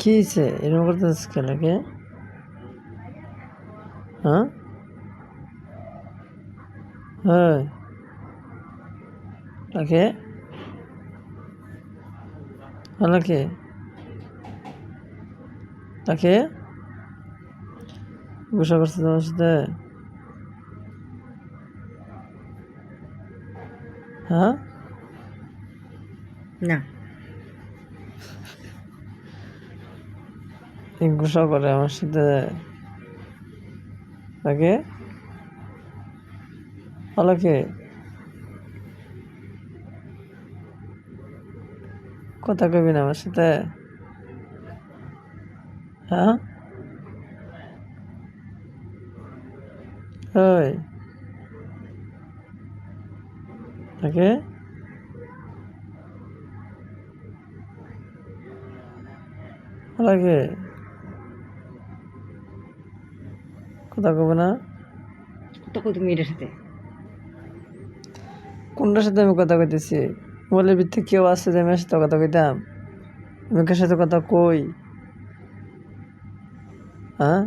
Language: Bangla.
কি হয়েছে এরকম করতেছিস কেলাকে? হ্যাঁ হ্যাঁ তাকে আলাকে তাকে গুসা করছে তোমার সাথে? হ্যাঁ না গুসা করে আমার সাথে তাকে আলাকে কথা কবি না আমার সাথে? হ্যাঁ ওই তাকে আলাকে কথা কবে না? তো কই তুমি এটার সাথে কোনটার সাথে আমি কথা কইতেছি? মোবাইলের ভিতরে কেউ আছে যে আমি এর সাথে কথা কইতাম? আমি কার সাথে কথা কই? হ্যাঁ